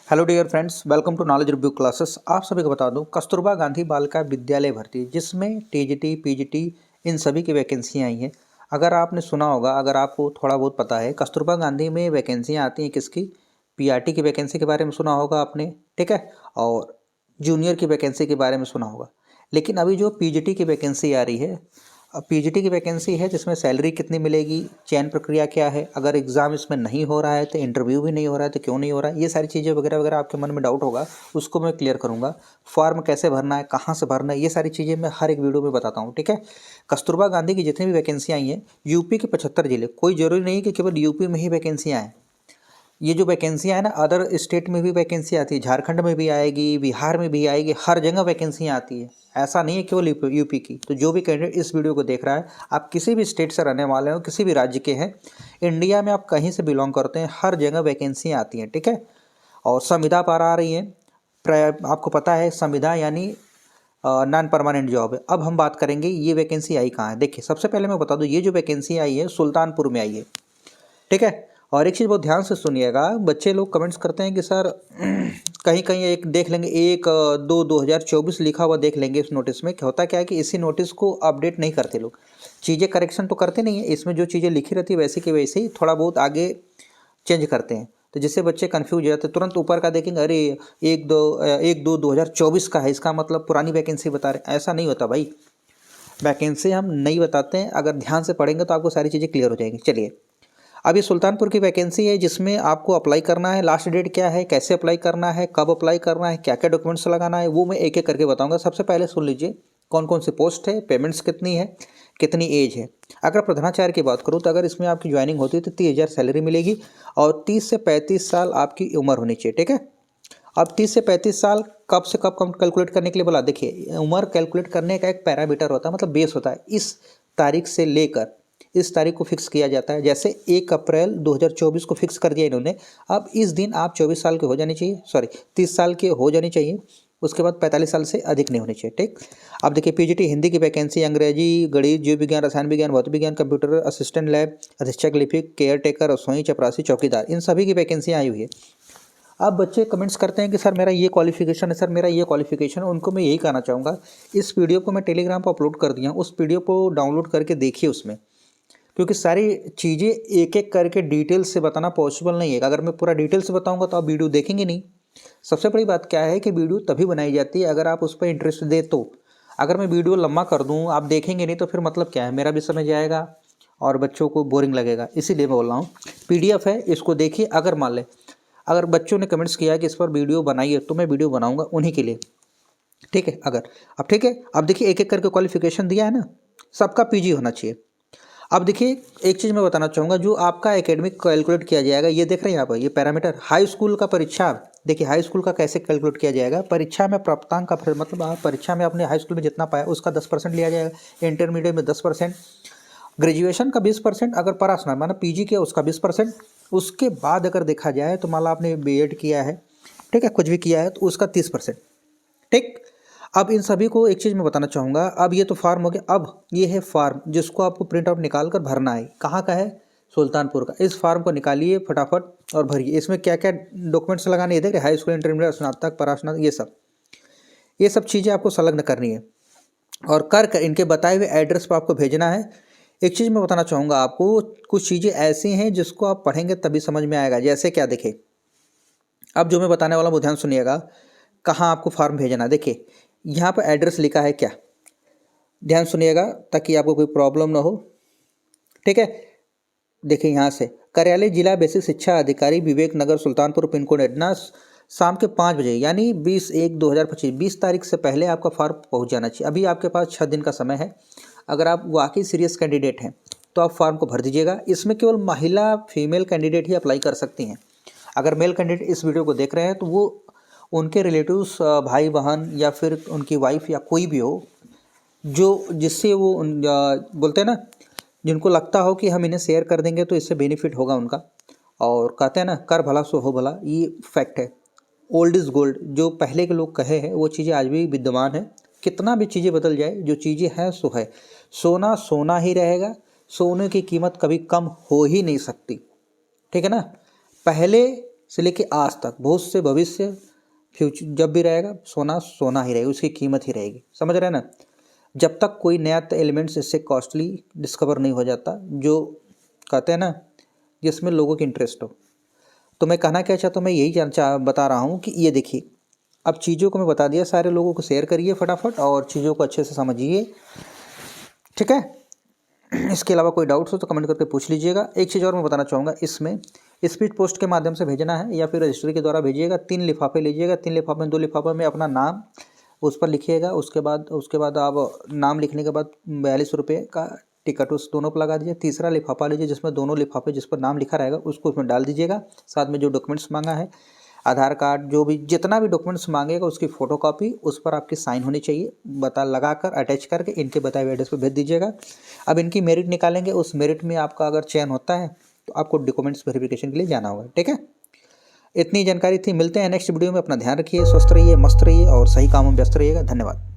Hello dear friends, welcome to knowledge review classes. आप सभी को बता दूं, कस्तूरबा गांधी बालिका विद्यालय भर्ती जिसमें टीजीटी पीजीटी इन सभी की वैकेंसियां आई हैं। अगर आपने सुना होगा, अगर आपको थोड़ा बहुत पता है, कस्तूरबा गांधी में वैकेंसियां आती हैं किसकी? पीआरटी की वैकेंसी के बारे में सुना होगा आपने, ठीक है। और जूनियर की वैकेंसी के बारे में सुना होगा। लेकिन अभी जो पीजीटी की वैकेंसी आ रही है, अब पीजीटी की वैकेंसी है जिसमें सैलरी कितनी मिलेगी, चयन प्रक्रिया क्या है, अगर एग्ज़ाम इसमें नहीं हो रहा है तो इंटरव्यू भी नहीं हो रहा है तो क्यों नहीं हो रहा है, ये सारी चीज़ें वगैरह वगैरह आपके मन में डाउट होगा, उसको मैं क्लियर करूँगा। फॉर्म कैसे भरना है, कहाँ से भरना है, ये सारी चीज़ें मैं हर एक वीडियो में बताता हूँ, ठीक है। कस्तूरबा गांधी की जितनी भी वैकेंसी आई हैं, यूपी के 75 जिले, कोई ज़रूरी नहीं कि केवल यूपी में ही वैकेंसियाँ आएँ। ये जो वैकेंसियाँ हैं ना, अदर स्टेट में भी वैकेंसी आती है, झारखंड में भी आएगी, बिहार में भी आएगी, हर जगह वैकेंसियाँ आती है। ऐसा नहीं है केवल यूपी की। तो जो भी कैंडिडेट इस वीडियो को देख रहा है, आप किसी भी स्टेट से रहने वाले हो, किसी भी राज्य के हैं, इंडिया में आप कहीं से बिलोंग करते हैं, हर जगह वैकेंसियाँ आती हैं, ठीक है। और संविदा पर आ रही हैं। आपको पता है संविदा यानी नॉन परमानेंट जॉब है। अब हम बात करेंगे ये वैकेंसी आई कहाँ है। देखिए, सबसे पहले मैं बता दूँ, ये जो वैकेंसी आई है सुल्तानपुर में आई है, ठीक है। और एक चीज़ बहुत ध्यान से सुनिएगा, बच्चे लोग कमेंट्स करते हैं कि सर कहीं कहीं एक देख लेंगे, 1/2/2024 लिखा हुआ देख लेंगे इस नोटिस में। क्या होता क्या है कि इसी नोटिस को अपडेट नहीं करते लोग, चीज़ें करेक्शन तो करते नहीं है, इसमें जो चीज़ें लिखी रहती है वैसे की वैसे ही थोड़ा बहुत आगे चेंज करते हैं। तो जिससे बच्चे कन्फ्यूज हो जाते हैं, तुरंत ऊपर का देखेंगे, अरे 1/2/2024 का है, इसका मतलब पुरानी वैकेंसी बता रहे। ऐसा नहीं होता भाई, वैकेंसी हम नहीं बताते हैं। अगर ध्यान से पढ़ेंगे तो आपको सारी चीज़ें क्लियर हो जाएंगी। चलिए, अब ये सुल्तानपुर की वैकेंसी है जिसमें आपको अप्लाई करना है। लास्ट डेट क्या है, कैसे अप्लाई करना है, कब अप्लाई करना है, क्या क्या डॉक्यूमेंट्स लगाना है, वो मैं एक एक करके बताऊंगा। सबसे पहले सुन लीजिए कौन कौन सी पोस्ट है, पेमेंट्स कितनी है, कितनी एज है। अगर प्रधानाचार्य की बात करूँ तो अगर इसमें आपकी ज्वाइनिंग होती है तो 30,000 सैलरी मिलेगी और 30 से 35 साल आपकी उम्र होनी चाहिए, ठीक है। अब 30 से 35 साल कब से कब कैलकुलेट करने के लिए बोला? देखिए, उम्र कैलकुलेट करने का एक पैरामीटर होता है, मतलब बेस होता है। इस तारीख से लेकर इस तारीख को फिक्स किया जाता है। जैसे 1 अप्रैल 2024 को फिक्स कर दिया इन्होंने। अब इस दिन आप 24 साल के हो जाने चाहिए, सॉरी 30 साल के हो जाने चाहिए। उसके बाद 45 साल से अधिक नहीं होने चाहिए, ठीक। अब देखिए, पीजीटी हिंदी की वैकेंसी, अंग्रेजी, गणित, जीव विज्ञान, रसायन विज्ञान, भौतिक विज्ञान, कंप्यूटर असिस्टेंट लैब अधीक्षक, लिपिक, केयर टेकर, रसोई, चपरासी, चौकीदार, इन सभी की वैकेंसी आई हुई है। अब बच्चे कमेंट्स करते हैं कि सर मेरा ये क्वालिफिकेशन है, सर मेरा ये क्वालिफिकेशन है। उनको मैं यही कहना चाहूँगा, इस वीडियो को मैं टेलीग्राम पर अपलोड कर दिया हूँ, उस वीडियो को डाउनलोड करके देखिए उसमें, क्योंकि सारी चीज़ें एक एक करके डिटेल से बताना पॉसिबल नहीं है। अगर मैं पूरा डिटेल से बताऊंगा तो आप वीडियो देखेंगे नहीं। सबसे बड़ी बात क्या है कि वीडियो तभी बनाई जाती है अगर आप उस पर इंटरेस्ट दे तो। अगर मैं वीडियो लंबा कर दूं, आप देखेंगे नहीं, तो फिर मतलब क्या है, मेरा भी समय जाएगा और बच्चों को बोरिंग लगेगा। इसीलिए मैं बोल रहा हूँ, पीडीएफ है, इसको देखिए। अगर मान ले, अगर बच्चों ने कमेंट्स किया कि इस पर वीडियो बनाइए, तो मैं वीडियो बनाऊंगा उन्हीं के लिए, ठीक है। अगर अब ठीक है, अब देखिए एक एक करके क्वालिफिकेशन दिया है ना, सबका पीजी होना चाहिए। अब देखिए, एक चीज़ मैं बताना चाहूँगा, जो आपका एकेडमिक कैलकुलेट किया जाएगा, ये देख रहे हैं आप, ये पैरामीटर हाई स्कूल का परीक्षा। देखिए, हाई स्कूल का कैसे कैलकुलेट किया जाएगा, परीक्षा में प्राप्तांक का मतलब आप परीक्षा में अपने हाई स्कूल में जितना पाया उसका 10% लिया जाएगा, इंटरमीडिएट में 10%, ग्रेजुएशन का 20%, अगर पास ना माना पीजी किया उसका 20%। उसके बाद अगर देखा जाए तो मान लो आपने बीएड किया है, ठीक है, कुछ भी किया है, तो उसका 30%, ठीक। अब इन सभी को एक चीज़ मैं बताना चाहूँगा। अब ये तो फार्म हो गया, अब ये है फार्म जिसको आपको प्रिंट आउट निकाल कर भरना है। कहाँ का है? सुल्तानपुर का। इस फार्म को निकालिए फटाफट और भरिए। इसमें क्या क्या डॉक्यूमेंट्स लगाने हैं, देख रहे, हाई स्कूल, इंटरमीडिएट, स्नातक, परास्नातक, ये सब चीज़ें आपको संलग्न करनी है और कर इनके बताए हुए एड्रेस पर आपको भेजना है। एक चीज़ मैं बताना चाहूँगा आपको, कुछ चीज़ें ऐसी हैं जिसको आप पढ़ेंगे तभी समझ में आएगा। जैसे क्या, देखें, अब जो मैं बताने वाला हूँ वो ध्यान सुनिएगा। कहाँ आपको फॉर्म भेजना, देखिए यहाँ पर एड्रेस लिखा है क्या, ध्यान सुनिएगा ताकि आपको कोई प्रॉब्लम ना हो, ठीक है। देखिए यहाँ से, कार्यालय जिला बेसिक शिक्षा अधिकारी, विवेक नगर, सुल्तानपुर, पिन कोड एडना, शाम के 5 बजे, यानी 20/1/2025, 20 तारीख से पहले आपका फॉर्म पहुँच जाना चाहिए। अभी आपके पास 6 दिन का समय है। अगर आप वाकई सीरियस कैंडिडेट हैं तो आप फॉर्म को भर दीजिएगा। इसमें केवल महिला, फीमेल कैंडिडेट ही अप्लाई कर सकती हैं। अगर मेल कैंडिडेट इस वीडियो को देख रहे हैं तो वो उनके रिलेटिव्स, भाई बहन या फिर उनकी वाइफ या कोई भी हो, जो जिससे वो बोलते हैं ना, जिनको लगता हो कि हम इन्हें शेयर कर देंगे तो इससे बेनिफिट होगा उनका। और कहते हैं ना, कर भला सो हो भला, ये फैक्ट है। ओल्ड इज़ गोल्ड, जो पहले के लोग कहे हैं वो चीज़ें आज भी विद्यमान है। कितना भी चीज़ें बदल जाए, जो चीज़ें हैं सो है। सोना सोना ही रहेगा, सोने की कीमत कभी कम हो ही नहीं सकती, ठीक है ना। पहले से लेके आज तक, भूत से भविष्य, फ्यूचर, जब भी रहेगा सोना सोना ही रहेगा, उसकी कीमत ही रहेगी। समझ रहे हैं ना? जब तक कोई नया एलिमेंट्स इससे कॉस्टली डिस्कवर नहीं हो जाता, जो कहते हैं ना जिसमें लोगों की इंटरेस्ट हो। तो मैं कहना क्या चाहता हूँ, मैं यही बता रहा हूँ कि ये देखिए, अब चीज़ों को मैं बता दिया, सारे लोगों को शेयर करिए फटाफट और चीज़ों को अच्छे से समझिए, ठीक है। इसके अलावा कोई डाउट्स हो तो कमेंट करके पूछ लीजिएगा। एक चीज़ और मैं बताना चाहूँगा, इसमें स्पीड पोस्ट के माध्यम से भेजना है या फिर रजिस्ट्री के द्वारा भेजिएगा। 3 लिफाफे लीजिएगा, 3 लिफाफे में 2 लिफाफे में अपना नाम उस पर लिखिएगा। उसके बाद आप नाम लिखने के बाद 42 रुपये का टिकट उस दोनों पर लगा दीजिए। तीसरा लिफाफा लीजिए जिसमें दोनों लिफाफे जिस पर नाम लिखा रहेगा उसको उसमें डाल दीजिएगा। साथ में जो डॉक्यूमेंट्स मांगा है, आधार कार्ड, जो भी जितना भी डॉक्यूमेंट्स मांगेगा उसकी फ़ोटोकॉपी, उस पर आपकी साइन होनी चाहिए, लगा कर अटैच करके इनके बताए हुए एड्रेस पर भेज दीजिएगा। अब इनकी मेरिट निकालेंगे, उस मेरिट में आपका अगर चयन होता है तो आपको डॉक्यूमेंट्स वेरिफिकेशन के लिए जाना होगा, ठीक है। इतनी जानकारी थी, मिलते हैं नेक्स्ट वीडियो में। अपना ध्यान रखिए, स्वस्थ रहिए, मस्त रहिए और सही कामों में व्यस्त रहिएगा। धन्यवाद।